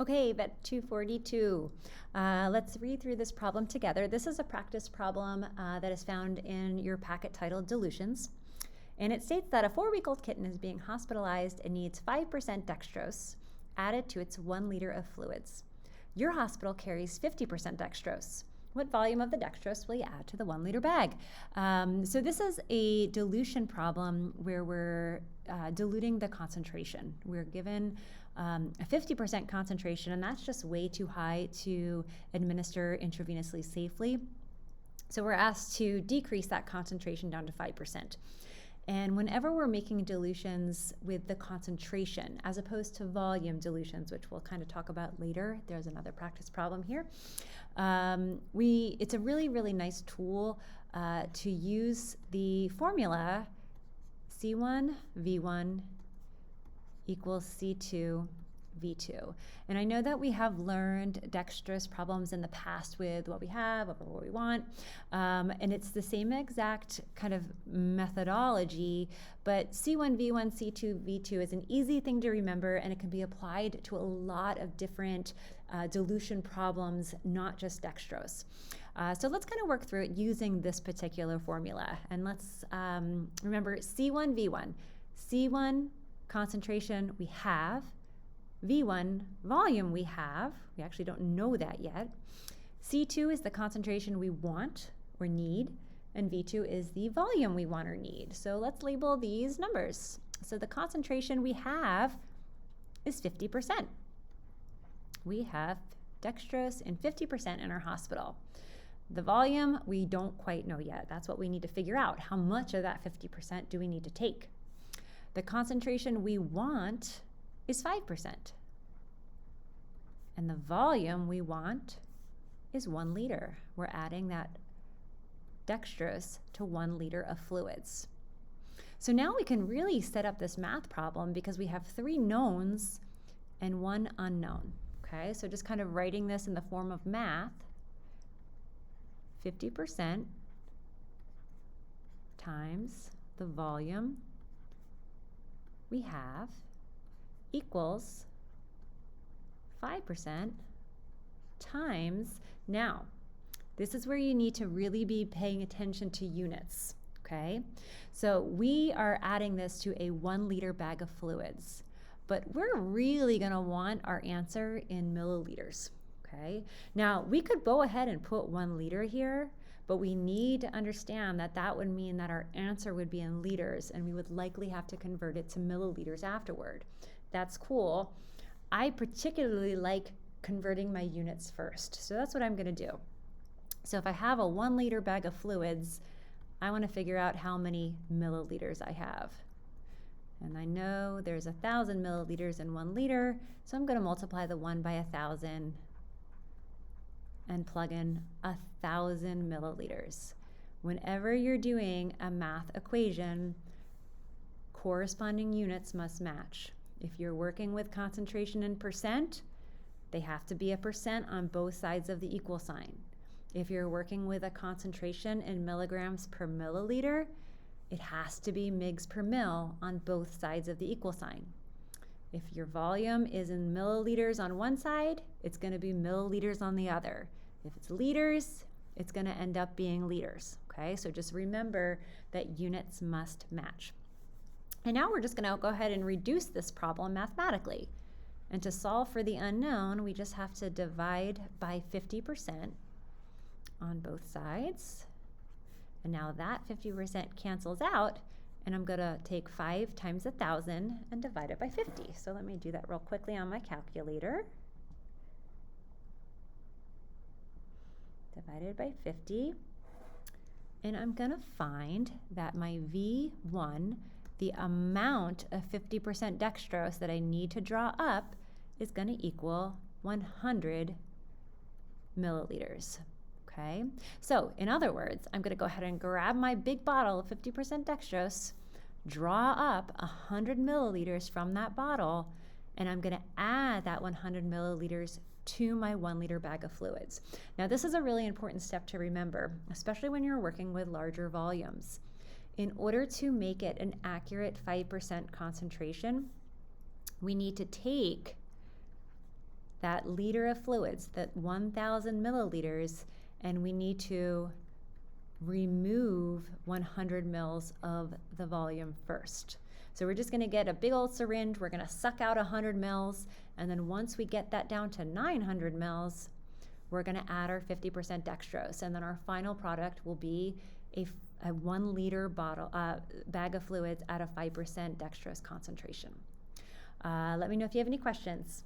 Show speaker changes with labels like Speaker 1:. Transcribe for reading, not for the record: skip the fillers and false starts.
Speaker 1: Okay, VET242. Let's read through this problem together. This is a practice problem that is found in your packet titled Dilutions. And it states that a 4-week-old kitten is being hospitalized and needs 5% dextrose added to its 1 liter of fluids. Your hospital carries 50% dextrose. What volume of the dextrose will you add to the 1 liter bag? So this is a dilution problem where we're diluting the concentration. We're given a 50% concentration, and that's just way too high to administer intravenously safely. So we're asked to decrease that concentration down to 5%. And whenever we're making dilutions with the concentration, as opposed to volume dilutions, which we'll kind of talk about later, there's another practice problem here. It's a really, really nice tool to use the formula C1 V1 equals C2 V2. And I know that we have learned dextrose problems in the past with what we have over what we want. And it's the same exact kind of methodology, but C1 V1 C2 V2 is an easy thing to remember, and it can be applied to a lot of different dilution problems, not just dextrose. So let's kind of work through it using this particular formula. And let's remember C1 V1. C1 concentration we have. V1 volume we have. We actually don't know that yet. C2 is the concentration we want or need, and V2 is the volume we want or need. So let's label these numbers. So the concentration we have is 50%. We have dextrose in 50% in our hospital. The volume, we don't quite know yet. That's what we need to figure out. How much of that 50% do we need to take? The concentration we want is 5%. And the volume we want is 1 liter. We're adding that dextrose to 1 liter of fluids. So now we can really set up this math problem because we have 3 knowns and 1 unknown. Okay, so just kind of writing this in the form of math, 50% times the volume we have equals 5% times, now, this is where you need to really be paying attention to units, okay? So we are adding this to a 1 liter bag of fluids, but we're really gonna want our answer in milliliters, okay? Now, we could go ahead and put 1 liter here, but we need to understand that that would mean that our answer would be in liters, and we would likely have to convert it to milliliters afterward. That's cool. I particularly like converting my units first, so that's what I'm gonna do. So if I have a 1 liter bag of fluids, I wanna figure out how many milliliters I have. And I know there's 1,000 milliliters in 1 liter, so I'm gonna multiply the 1 by 1,000 and plug in 1,000 milliliters. Whenever you're doing a math equation, corresponding units must match. If you're working with concentration in percent, they have to be a percent on both sides of the equal sign. If you're working with a concentration in milligrams per milliliter, it has to be mgs per mil on both sides of the equal sign. If your volume is in milliliters on one side, it's going to be milliliters on the other. If it's liters, it's going to end up being liters. Okay, so just remember that units must match. And now we're just going to go ahead and reduce this problem mathematically. And to solve for the unknown, we just have to divide by 50% on both sides. And now that 50% cancels out, and I'm going to take 5 times 1,000 and divide it by 50. So let me do that real quickly on my calculator. Divided by 50. And I'm going to find that my V1, the amount of 50% dextrose that I need to draw up, is going to equal 100 milliliters. Okay, so in other words, I'm going to go ahead and grab my big bottle of 50% dextrose, draw up 100 milliliters from that bottle, and I'm going to add that 100 milliliters to my 1 liter bag of fluids. Now, this is a really important step to remember, especially when you're working with larger volumes. In order to make it an accurate 5% concentration, we need to take that liter of fluids, that 1,000 milliliters, and we need to remove 100 mils of the volume first. So we're just going to get a big old syringe, we're going to suck out 100 mils, and then once we get that down to 900 mils, we're going to add our 50% dextrose, and then our final product will be a 1 liter bag of fluids at a 5% dextrose concentration. Let me know if you have any questions.